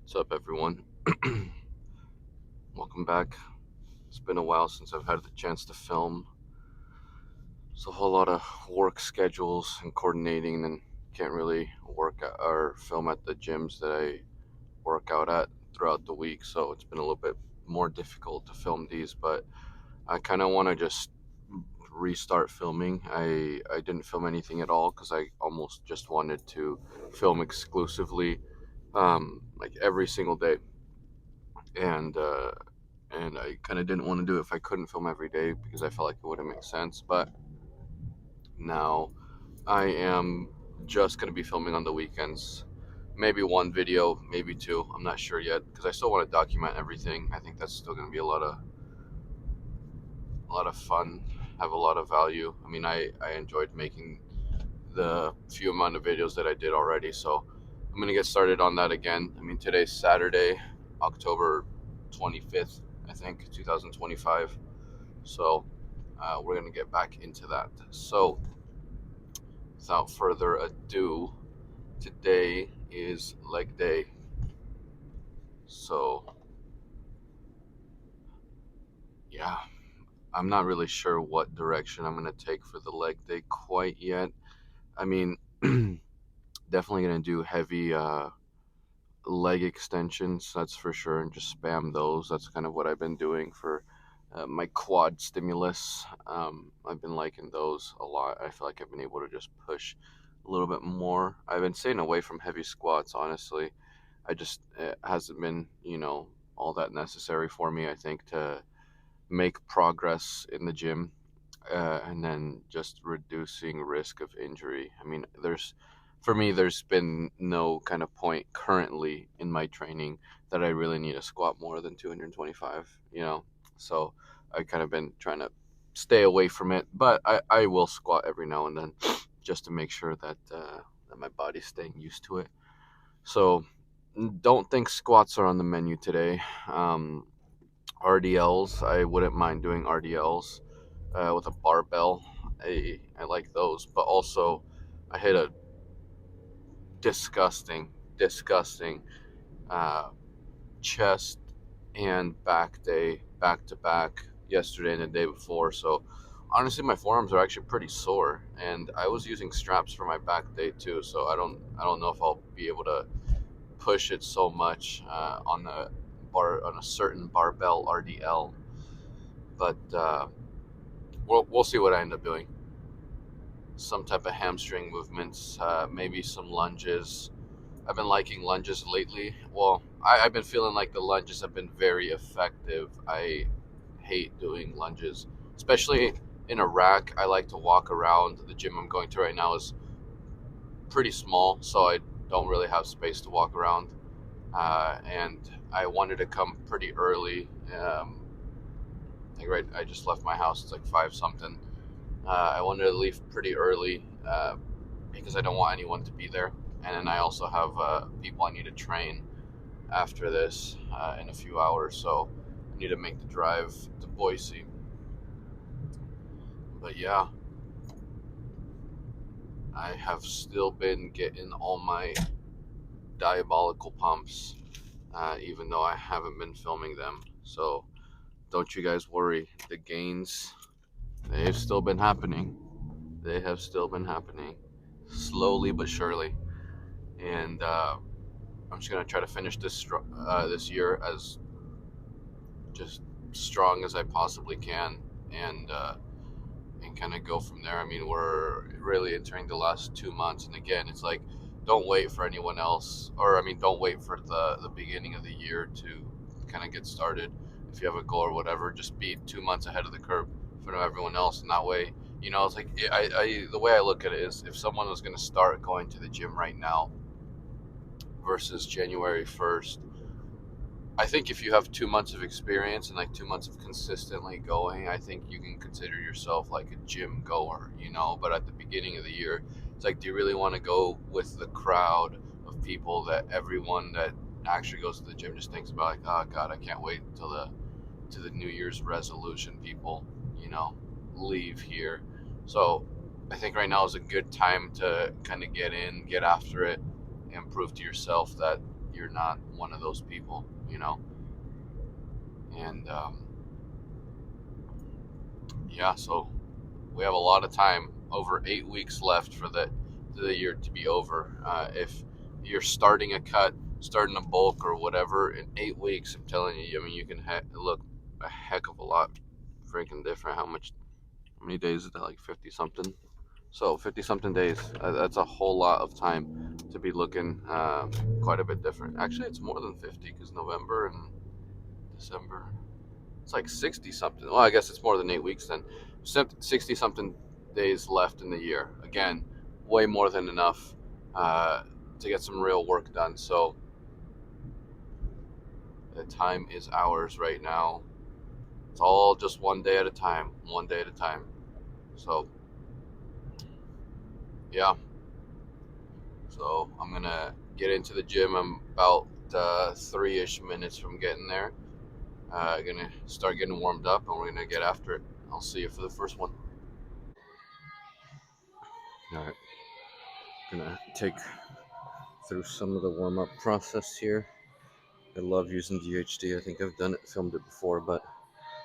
What's up, everyone? Welcome back. It's been a while since I've had the chance to film. It's a whole lot of work schedules and coordinating, and can't really work at, or film at the gyms that I work out at throughout the week. So it's been a little bit more difficult to film these, but I kind of want to just restart filming. I didn't film anything at all because I almost just wanted to film exclusively, like every single day, and I kind of didn't want to do it if I couldn't film every day because I felt like it wouldn't make sense. But now I am just going to be filming on the weekends. Maybe one video, maybe two. I'm not sure yet because I still want to document everything. I think that's still going to be a lot of fun, have a lot of value. I mean, I enjoyed making the few amount of videos that I did already, so I'm going to get started on that again. I mean, today's Saturday, October 25th, I think, 2025. So we're going to get back into that. So without further ado, today is leg day. So yeah, I'm not really sure what direction I'm going to take for the leg day quite yet. I mean, definitely going to do heavy leg extensions, that's for sure, and just spam those. That's kind of what I've been doing for my quad stimulus. I've been liking those a lot. I feel like I've been able to just push a little bit more. I've been staying away from heavy squats, honestly. It hasn't been, all that necessary for me, I think, to make progress in the gym, and then just reducing risk of injury. I mean, for me, there's been no kind of point currently in my training that I really need to squat more than 225. So I've kind of been trying to stay away from it, but I will squat every now and then just to make sure that my body's staying used to it. So don't think squats are on the menu today. RDLs, I wouldn't mind doing RDLs with a barbell. I like those, but also I hit a disgusting uh, chest and back day back to back yesterday and the day before. So honestly, my forearms are actually pretty sore, and I was using straps for my back day too. So I don't know if I'll be able to push it so much on a certain barbell RDL, but we'll see what I end up doing. Some type of hamstring movements, maybe some lunges. I've been liking lunges lately. Well, I've been feeling like the lunges have been very effective. I hate doing lunges, especially in a rack. I like to walk around. The gym I'm going to right now is pretty small, so I don't really have space to walk around. And I wanted to come pretty early. Like I just left my house. It's like 5 something. I wanted to leave pretty early because I don't want anyone to be there. And then I also have people I need to train after this in a few hours. So I need to make the drive to Boise. But yeah, I have still been getting all my diabolical pumps, even though I haven't been filming them. So don't you guys worry. The gains, they've still been happening. They have still been happening. Slowly but surely. And I'm just gonna try to finish this year as just strong as I possibly can, and kind of go from there. I mean, we're really entering the last 2 months, and again, it's like don't wait for anyone else, or I mean, don't wait for the beginning of the year to kind of get started. If you have a goal or whatever, just be 2 months ahead of the curve from everyone else, and that way, it's like the way I look at it is if someone was going to start going to the gym right now versus January 1st. I think if you have 2 months of experience and like 2 months of consistently going, I think you can consider yourself like a gym goer. But at the beginning of the year, it's like, do you really want to go with the crowd of people that everyone that actually goes to the gym just thinks about, like, oh God, I can't wait until the New Year's resolution people, leave here. So I think right now is a good time to kind of get in, get after it, and prove to yourself that you're not one of those people, And yeah, so we have a lot of time, over 8 weeks left for the year to be over. If you're starting a cut, starting a bulk or whatever in 8 weeks, I'm telling you, I mean, you can look a heck of a lot freaking different. How many days is that? Like 50 something. So 50 something days. That's a whole lot of time to be looking quite a bit different. Actually, it's more than 50 because November and December. It's like 60 something. Well, I guess it's more than 8 weeks then. 60 something days left in the year. Again, way more than enough uh, to get some real work done. So the time is ours right now. It's all just one day at a time, one day at a time. So, yeah. So I'm going to get into the gym. I'm about 3-ish minutes from getting there. Gonna start getting warmed up and we're gonna get after it. I'll see you for the first one. All right, gonna take through some of the warm up process here. I love using GHD. I think I've done it, filmed it before, but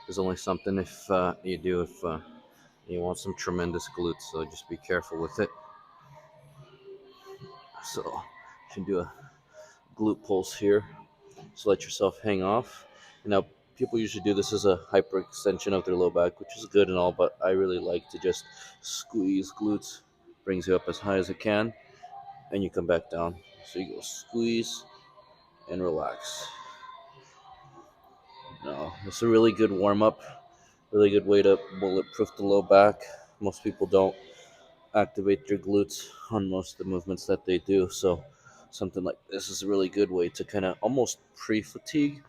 there's only something if you want some tremendous glutes. So just be careful with it. So you can do a glute pulse here. So let yourself hang off. Now people usually do this as a hyperextension of their low back, which is good and all, but I really like to just squeeze glutes. Brings you up as high as it can, and you come back down. So you go squeeze and relax. No, it's a really good warm up, really good way to bulletproof the low back. Most people don't activate their glutes on most of the movements that they do, so something like this is a really good way to kind of almost pre-fatigue.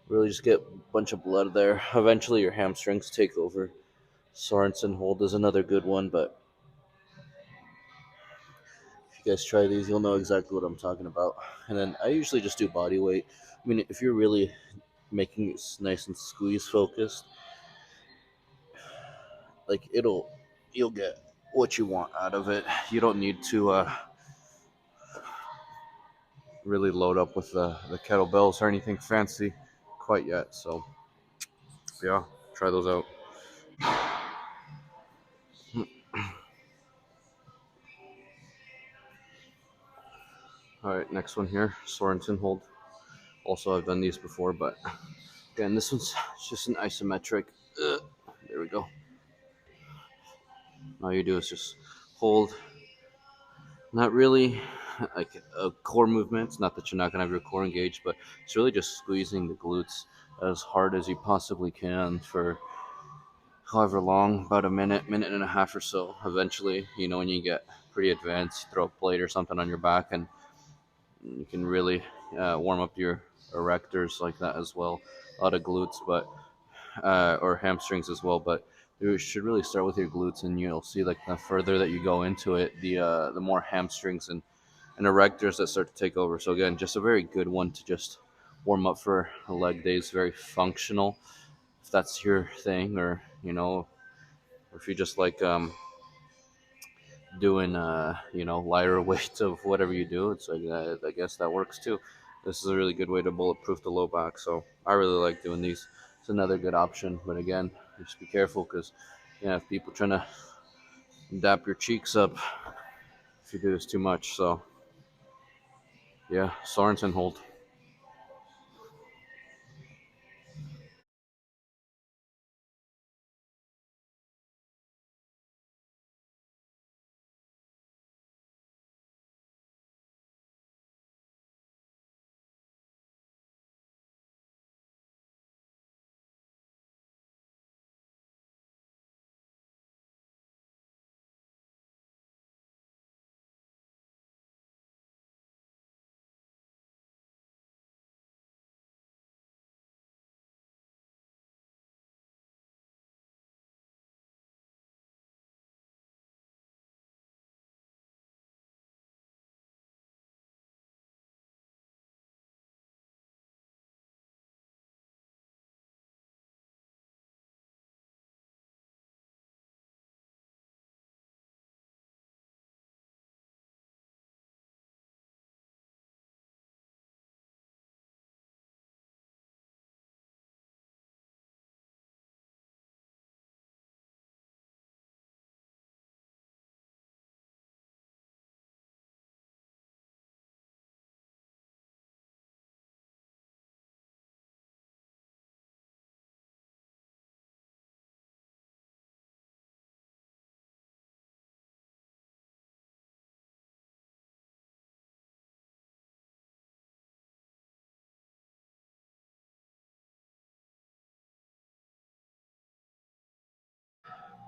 Really just get a bunch of blood there. Eventually your hamstrings take over. Sorensen hold is another good one, but if you guys try these, you'll know exactly what I'm talking about. And then I usually just do body weight. I mean, if you're really making it nice and squeeze focused, like you'll get what you want out of it. You don't need to really load up with the kettlebells or anything fancy quite yet. So yeah, try those out. All right, next one here, Sorensen hold. Also, I've done these before, but again, this one's just an isometric. There we go. All you do is just hold. Not really like a core movement. It's not that you're not going to have your core engaged, but it's really just squeezing the glutes as hard as you possibly can for however long, about a minute, minute and a half or so. Eventually, when you get pretty advanced, you throw a plate or something on your back, and you can really warm up your erectors like that as well. A lot of glutes, but or hamstrings as well. But you should really start with your glutes, and you'll see like the further that you go into it, the more hamstrings and erectors that start to take over. So again, just a very good one to just warm up for a leg day. Is very functional if that's your thing, or or if you just like doing lighter weights of whatever you do. It's like I guess that works too. This is a really good way to bulletproof the low back. So I really like doing these. It's another good option, but again, just be careful because if people trying to dap your cheeks up if you do this too much. So yeah, Sorensen hold.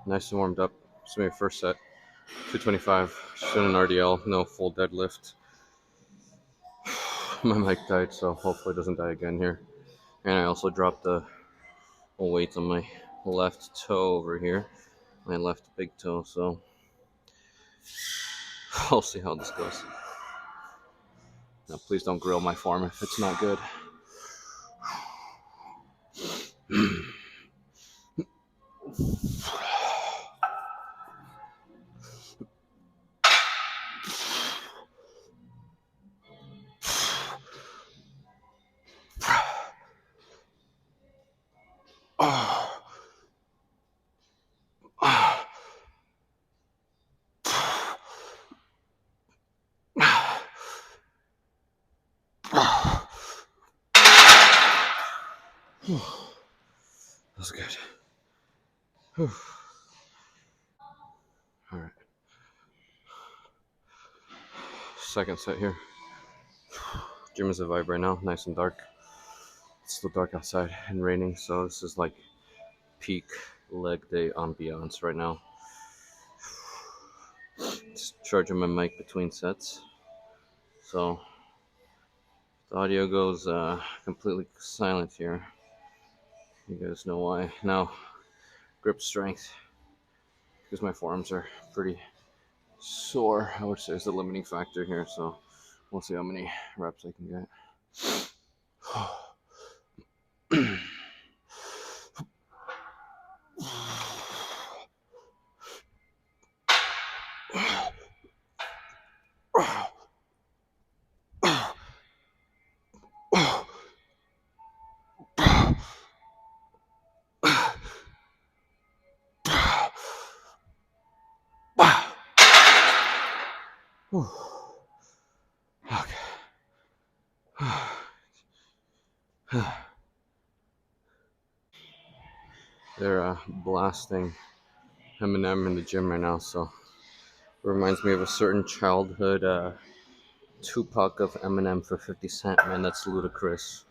Nice and warmed up. It's my first set. 225. Just in an RDL. No full deadlift. My mic died, so hopefully it doesn't die again here. And I also dropped the weight on my left toe over here. My left big toe, so I'll see how this goes. Now, please don't grill my form if it's not good. That's good. Whew. All right. Second set here. Gym is a vibe right now. Nice and dark. It's still dark outside and raining, so this is like peak leg day ambiance right now. Just charging my mic between sets. So the audio goes completely silent here. You guys know why. Now, grip strength. Because my forearms are pretty sore, I would say is the limiting factor here. So we'll see how many reps I can get. Okay. They're blasting Eminem in the gym right now, so it reminds me of a certain childhood Tupac of Eminem for 50 Cent. Man, that's ludicrous.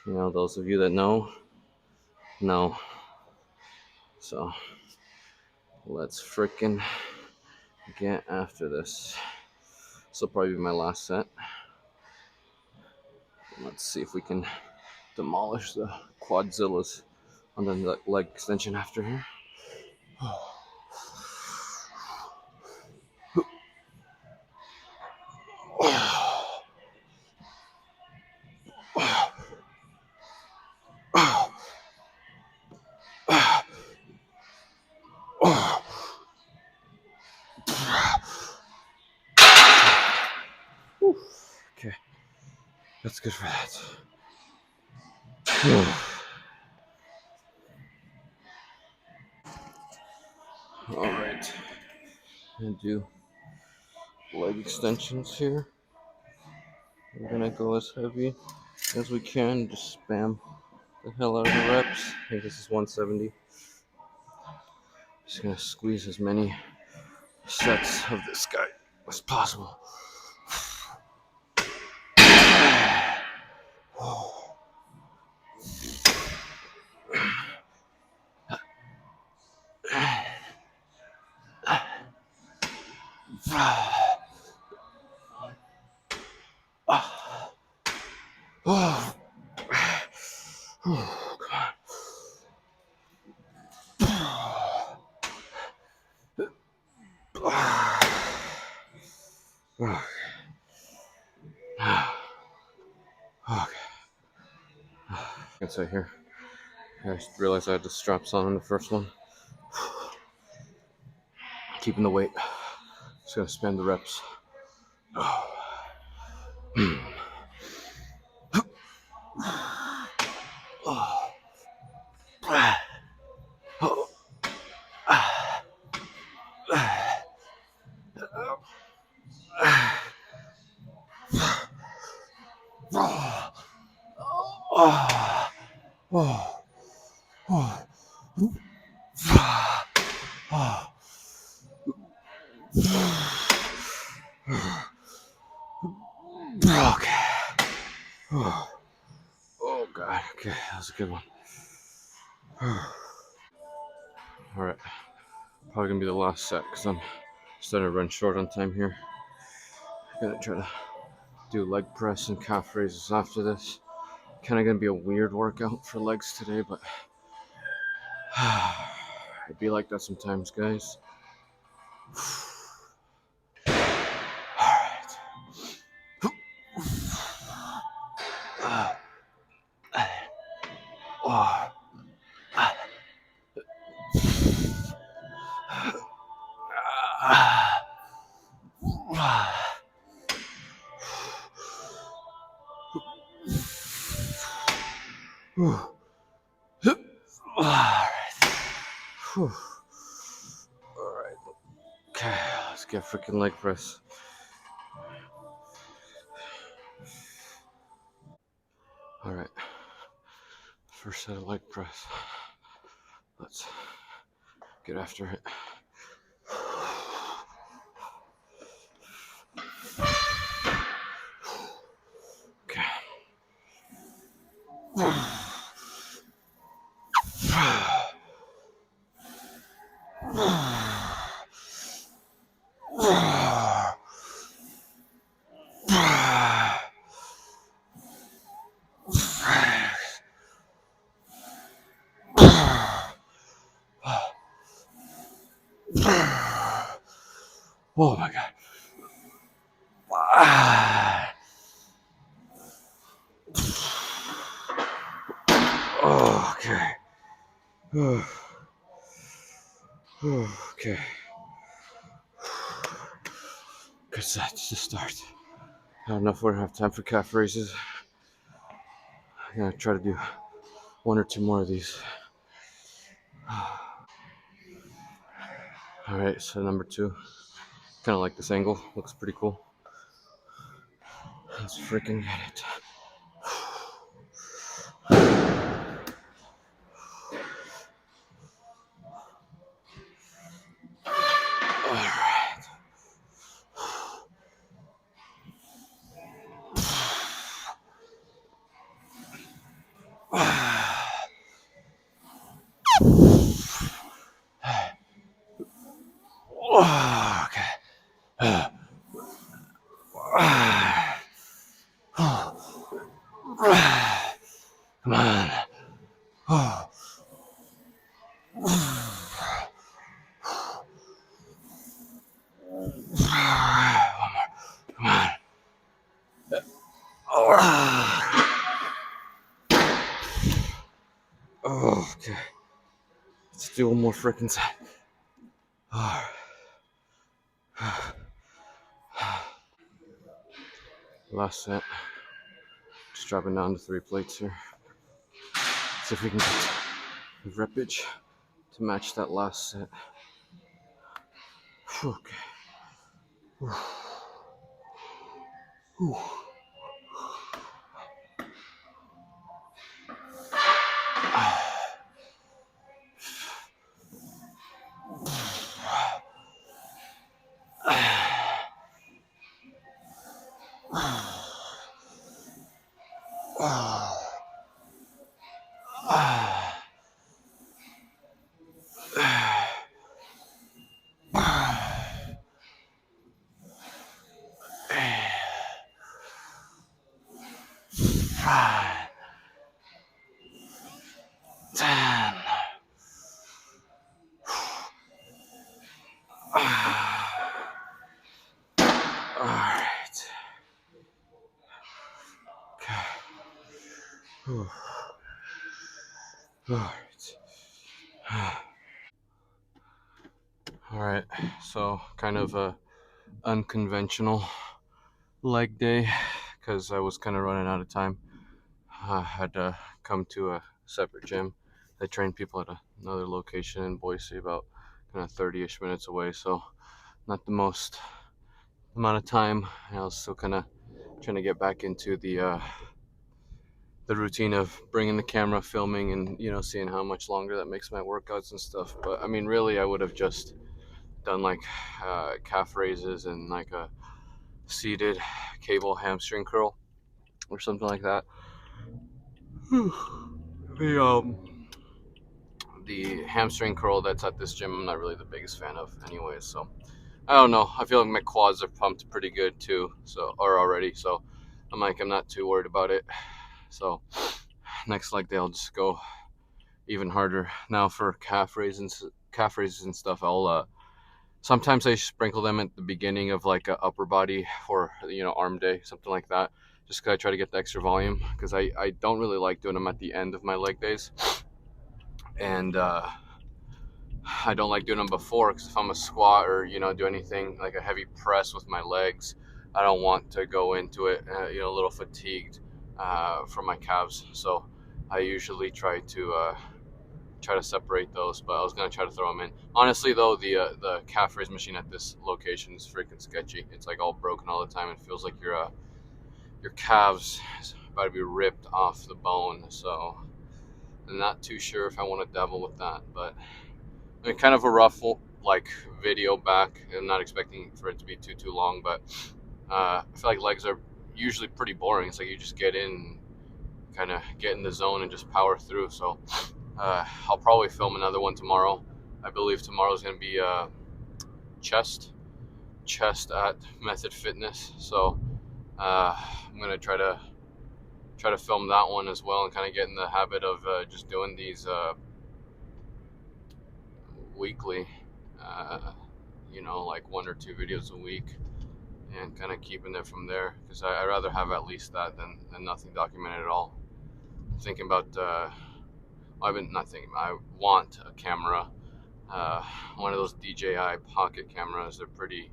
You know, those of you that know. So let's freaking get after this. This will probably be my last set. Let's see if we can demolish the quadzillas on the leg extension after here. Okay, that's good for that. All right, and do leg extensions here. We're gonna go as heavy as we can. Just spam the hell out of the reps. Hey, this is 170. Just gonna squeeze as many sets of this guy as possible. So here, I just realized I had the straps on in the first one. Keeping the weight. Just gonna spam the reps. Okay. Oh god. Okay, that was a good one. All right. Probably gonna be the last set because I'm starting to run short on time here. I'm gonna try to do leg press and calf raises after this. Kind of gonna be a weird workout for legs today, but it'd be like that sometimes, guys. Alright. Oh. Alright. Okay, let's get freaking leg press. Alright. First set of leg press. Let's get after it. Okay. Oh my god. Oh, okay. Okay. Good set to start. I don't know if we're gonna have time for calf raises. I'm gonna try to do one or two more of these. Alright, so number 2. Kind of like this angle. Looks pretty cool. Let's freaking get it. Alright. Okay. Come on. Come on. Oh, okay. Let's do one more freaking set. Last set. Just dropping down to 3 plates here. See if we can get the reppage to match that last set. Okay. Alright. Okay. Alright. Alright, so kind of a unconventional leg day because I was kind of running out of time. I had to come to a separate gym. They train people at another location in Boise, about kind of 30-ish minutes away, so not the most amount of time. I was still kind of trying to get back into the routine of bringing the camera, filming, and seeing how much longer that makes my workouts and stuff. But I mean, really, I would have just done like calf raises and like a seated cable hamstring curl or something like that. The the hamstring curl that's at this gym, I'm not really the biggest fan of anyways. So I don't know. I feel like my quads are pumped pretty good too, so or already. So I'm not too worried about it. So next leg day I'll just go even harder. Now for calf raises and stuff, I'll sometimes I sprinkle them at the beginning of like a upper body for arm day, something like that. Just 'cause I try to get the extra volume, because I don't really like doing them at the end of my leg days, and I don't like doing them before, because if I'm a squat or do anything like a heavy press with my legs, I don't want to go into it a little fatigued from my calves. So I usually try to separate those, but I was gonna try to throw them in. Honestly, though, the calf raise machine at this location is freaking sketchy. It's like all broken all the time. It feels like your calves is about to be ripped off the bone. So I'm not too sure if I want to dabble with that. But I mean, kind of a rough like video back. I'm not expecting for it to be too long, but I feel like legs are usually pretty boring. It's like you just get in, kind of get in the zone and just power through. So I'll probably film another one tomorrow. I believe tomorrow's going to be chest at Method Fitness. So I'm going to try to film that one as well, and kind of get in the habit of just doing these weekly, like 1 or 2 videos a week, and kind of keeping it from there, because I'd rather have at least that than nothing documented at all. I'm thinking about I've been not thinking. I want a camera, one of those DJI Pocket cameras. They're pretty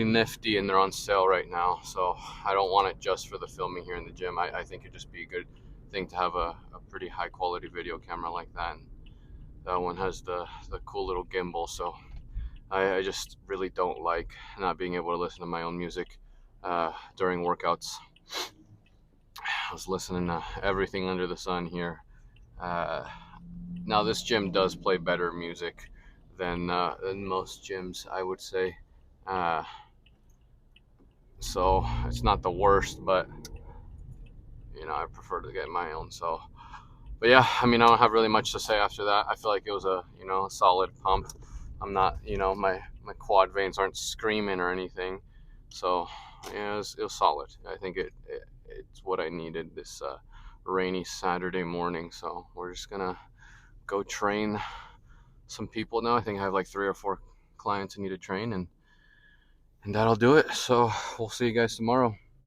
nifty, and they're on sale right now. So I don't want it just for the filming here in the gym. I think it'd just be a good thing to have a pretty high quality video camera like that. And that one has the cool little gimbal. So I just really don't like not being able to listen to my own music during workouts. I was listening to everything under the sun here. Now this gym does play better music than most gyms, I would say. So it's not the worst, but I prefer to get my own. So, but yeah, I mean, I don't have really much to say after that. I feel like it was a solid pump. I'm not, my quad veins aren't screaming or anything. So yeah, it was solid. I think it's what I needed this rainy Saturday morning. So we're just gonna go train some people now. I think I have like 3 or 4 clients I need to train, and that'll do it. So we'll see you guys tomorrow.